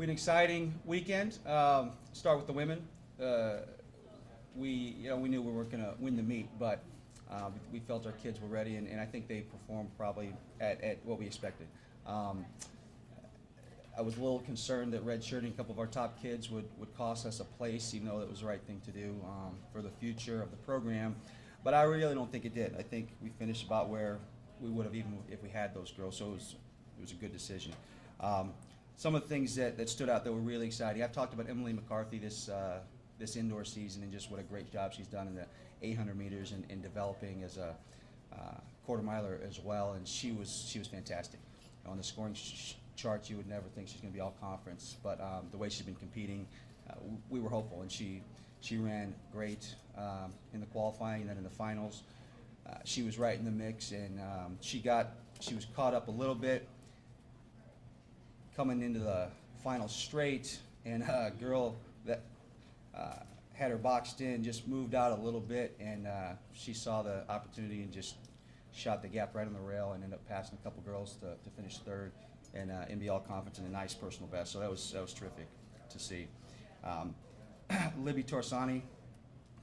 We had an exciting weekend. Start with the women. We knew we weren't going to win the meet, but we felt our kids were ready, and I think they performed probably at what we expected. I was a little concerned that redshirting a couple of our top kids would cost us a place, even though it was the right thing to do for the future of the program. But I really don't think it did. I think we finished about where we would have even if we had those girls, so it was a good decision. Some of the things that stood out that were really exciting. I've talked about Emily McCarthy this indoor season and just what a great job she's done in the 800 meters and developing as a quarter miler as well, and she was fantastic. On the scoring charts, you would never think she's going to be all conference, but the way she's been competing, we were hopeful, and she ran great in the qualifying and then in the finals. She was right in the mix, and she was caught up a little bit coming into the final straight, and a girl that had her boxed in just moved out a little bit, and she saw the opportunity and just shot the gap right on the rail and ended up passing a couple girls to finish third and NBL conference and a nice personal best. So that was terrific to see. Libby Torsani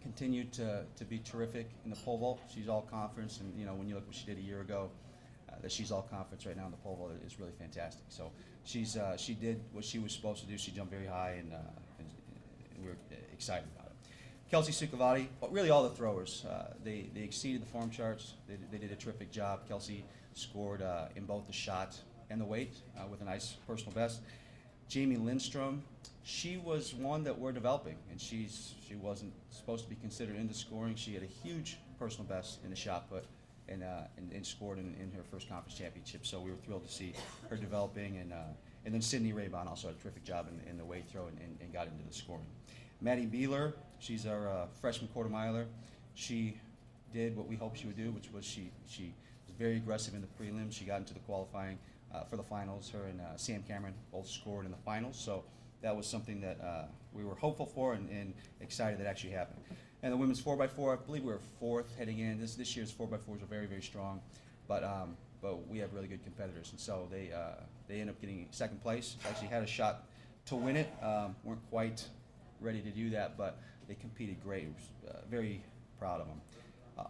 continued to be terrific in the pole vault. She's all conference, and when you look what she did a year ago, that she's all conference right now in the pole vault is really fantastic. So she did what she was supposed to do. She jumped very high, and we were excited about it. Kelsey Sukhavati, really all the throwers, they exceeded the form charts. They did a terrific job. Kelsey scored in both the shot and the weight with a nice personal best. Jamie Lindstrom, she was one that we're developing, and she wasn't supposed to be considered into scoring. She had a huge personal best in the shot put and scored in her first conference championship. So we were thrilled to see her developing, and then Sydney Raybon also had a terrific job in the weight throw and got into the scoring. Maddie Beeler, she's our freshman quarter miler. She did what we hoped she would do, which was she was very aggressive in the prelims. She got into the qualifying for the finals. Her and Sam Cameron both scored in the finals, so that was something that we were hopeful for and excited that actually happened. And the women's 4x4, I believe we were fourth heading in. This year's 4x4s are very, very strong, but we have really good competitors, and so they ended up getting second place. Actually had a shot to win it. Weren't quite ready to do that, but they competed great. Very proud of them.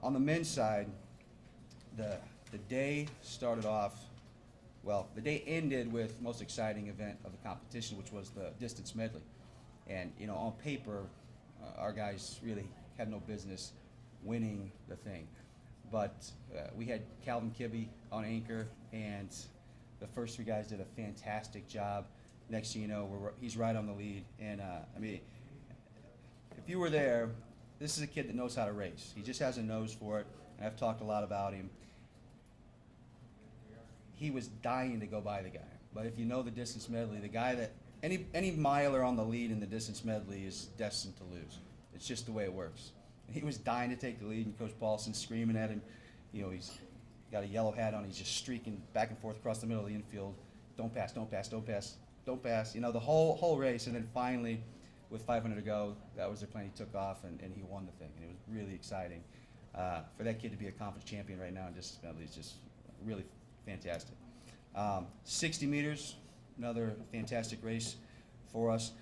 On the men's side, the day started off, well, the day ended with the most exciting event of the competition, which was the distance medley. And on paper, our guys really had no business winning the thing. But we had Calvin Kibbe on anchor, and the first three guys did a fantastic job. Next thing you know, he's right on the lead. And if you were there, this is a kid that knows how to race. He just has a nose for it, and I've talked a lot about him. He was dying to go by the guy. But if you know the distance medley, the guy that any miler on the lead in the distance medley is destined to lose. It's just the way it works. And he was dying to take the lead, and Coach Paulson screaming at him. He's got a yellow hat on. He's just streaking back and forth across the middle of the infield. Don't pass, don't pass, don't pass, don't pass. The whole race, and then finally, with 500 to go, that was their plan. He took off, and he won the thing, and it was really exciting. For that kid to be a conference champion right now in distance medley is just really fantastic. 60 meters, another fantastic race for us.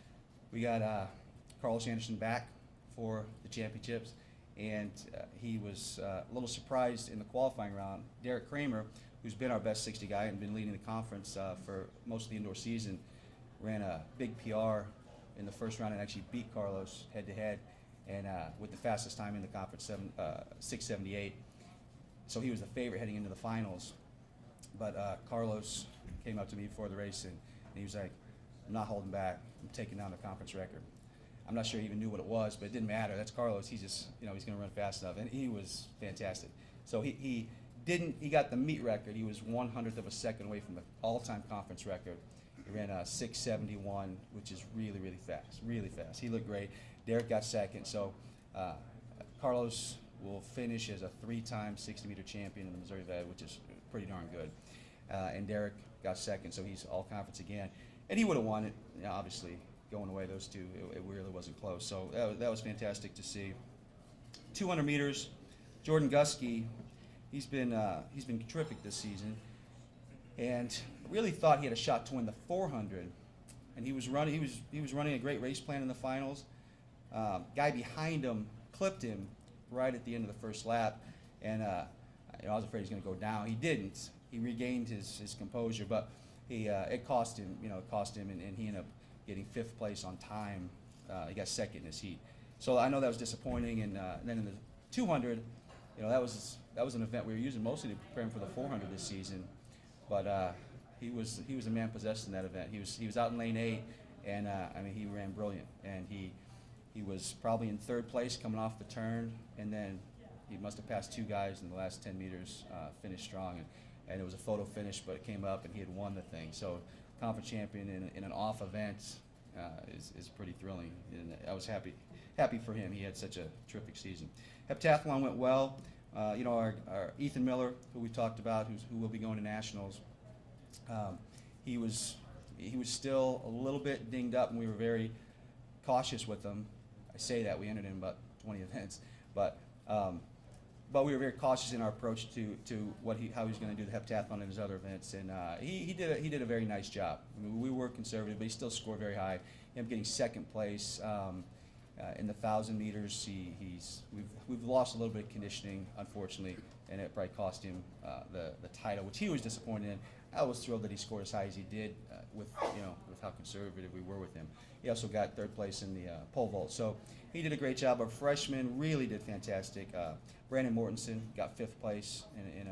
We got Carlos Anderson back for the championships, and he was a little surprised in the qualifying round. Derek Kramer, who's been our best 60 guy and been leading the conference for most of the indoor season, ran a big PR in the first round and actually beat Carlos head-to-head, and with the fastest time in the conference, 6:78. So he was the favorite heading into the finals. But Carlos came up to me before the race, and he was like, "I'm not holding back. I'm taking down the conference record." I'm not sure he even knew what it was, but it didn't matter. That's Carlos. He's just, he's going to run fast enough, and he was fantastic. So he got the meet record. He was 1/100th of a second away from the all-time conference record. He ran a 6:71, which is really, really fast, really fast. He looked great. Derek got second. So Carlos will finish as a 3-time 60-meter champion in the Missouri Vet, which is pretty darn good. And Derek got second, so he's all conference again. And he would have won it, obviously, going away, those two, it really wasn't close. So that was fantastic to see. 200 meters, Jordan Gusky, he's been terrific this season, and really thought he had a shot to win the 400, and he was running. He was running a great race plan in the finals. Guy behind him clipped him right at the end of the first lap, and I was afraid he was going to go down. He didn't. He regained his composure, but it cost him. It cost him, and he ended up getting 5th place on time. He got 2nd in his heat. So I know that was disappointing. And then in the 200, that was an event we were using mostly to prepare him for the 400 this season. But he was a man possessed in that event. He was out in lane 8, and I mean, he ran brilliant. And he was probably in 3rd place coming off the turn, and then he must have passed 2 guys in the last 10 meters, finished strong, and it was a photo finish, but it came up and he had won the thing. So conference champion in an off event is pretty thrilling, and I was happy for him. He had such a terrific season. Heptathlon went well. Our Ethan Miller, who we talked about, who will be going to nationals, he was still a little bit dinged up, and we were very cautious with him. I say that we entered in about 20 events, but we were very cautious in our approach to how he was going to do the heptathlon and his other events, and he did a very nice job. I mean, we were conservative, but he still scored very high. Him getting 2nd place in the 1,000 meters. We've lost a little bit of conditioning, unfortunately, and it probably cost him the title, which he was disappointed in. I was thrilled that he scored as high as he did with how conservative we were with him. He also got 3rd place in the pole vault, so he did a great job. Our freshman really did fantastic. Brandon Mortensen got 5th place in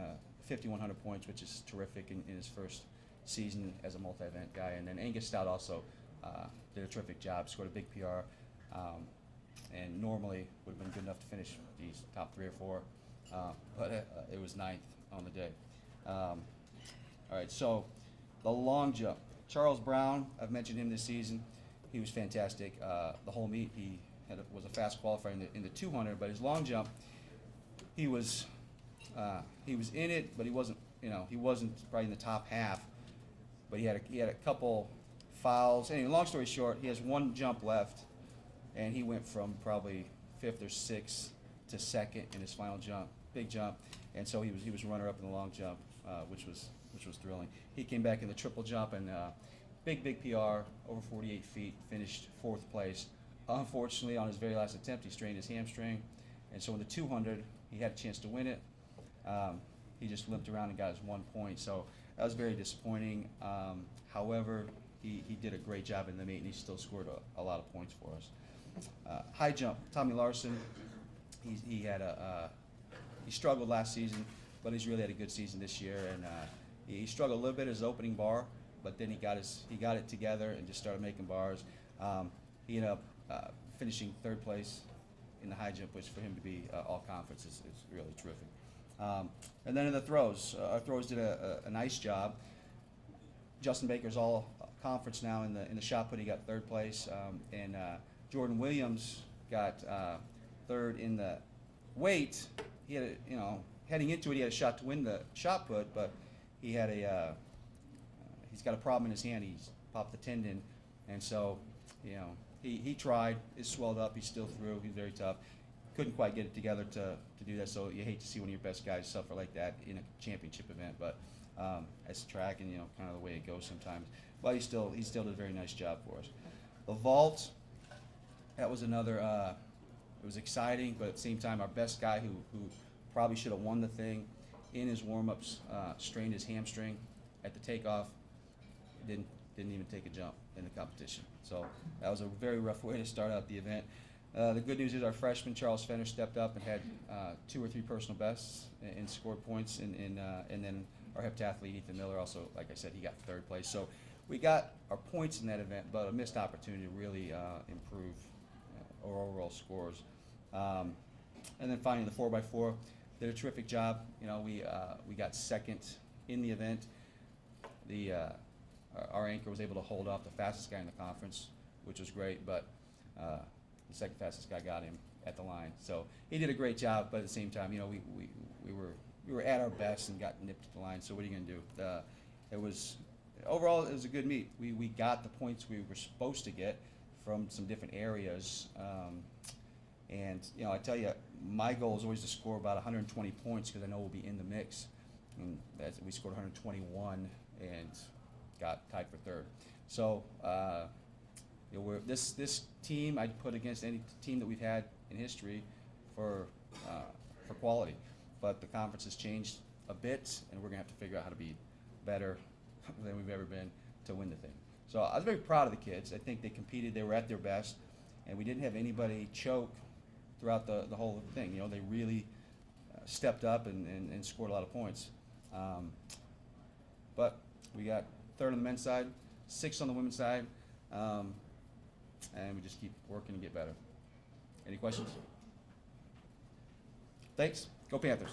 5,100 points, which is terrific in his first season as a multi-event guy. And then Angus Stout also did a terrific job, scored a big PR, and normally would have been good enough to finish these top 3 or 4, but it was 9th on the day. All right, so the long jump. Charles Brown, I've mentioned him this season. He was fantastic. The whole meet, he was a fast qualifier in the 200, but his long jump, he was in it, but he wasn't probably in the top half. But he had a couple fouls. Anyway, long story short, he has 1 jump left, and he went from probably 5th or 6th to 2nd in his final jump, big jump, and so he was runner up in the long jump, which was thrilling. He came back in the triple jump and big PR over 48 feet, finished 4th place. Unfortunately, on his very last attempt, he strained his hamstring, and so in the 200, he had a chance to win it. He just limped around and got his 1 point, so that was very disappointing. However, he did a great job in the meet, and he still scored a lot of points for us. High jump, Tommy Larson. He struggled last season, but he's really had a good season this year, and he struggled a little bit at his opening bar, but then he got it together and just started making bars. He ended up finishing 3rd place in the high jump, which for him to be all conference is really terrific. And then in the throws, our throws did a nice job. Justin Baker's all conference now in the shot put. He got 3rd place, and Jordan Williams got 3rd in the weight. He had heading into it, he had a shot to win the shot put, but he's got a problem in his hand. He's popped the tendon, and so he tried. It swelled up. He still threw. He's very tough. Couldn't quite get it together to do that. So you hate to see one of your best guys suffer like that in a championship event, but it's track and kind of the way it goes sometimes. But he still did a very nice job for us. The vault, that was another. It was exciting, but at the same time, our best guy who probably should have won the thing in his warm-ups strained his hamstring at the takeoff. Didn't even take a jump in the competition. So that was a very rough way to start out the event. The good news is our freshman Charles Fenner stepped up and had 2 or 3 personal bests and scored points, and then our heptathlete Ethan Miller also, like I said, he got 3rd place. So we got our points in that event, but a missed opportunity to really improve our overall scores. And then finally, the 4x4 did a terrific job. We got 2nd in the event. Our anchor was able to hold off the fastest guy in the conference, which was great, but the 2nd fastest guy got him at the line. So he did a great job, but at the same time, we were at our best and got nipped at the line. So what are you going to do? Overall, it was a good meet. We got the points we were supposed to get from some different areas. And I tell you, my goal is always to score about 120 points because I know we'll be in the mix. And we scored 121 and got tied for 3rd. So You know, this team I'd put against any team that we've had in history for quality. But the conference has changed a bit, and we're gonna have to figure out how to be better than we've ever been to win the thing. So I was very proud of the kids. I think they competed, they were at their best, and we didn't have anybody choke throughout the whole thing. You know, they really stepped up and scored a lot of points. But we got third on the men's side, sixth on the women's side, and we just keep working to get better. Any questions? Thanks. Go Panthers.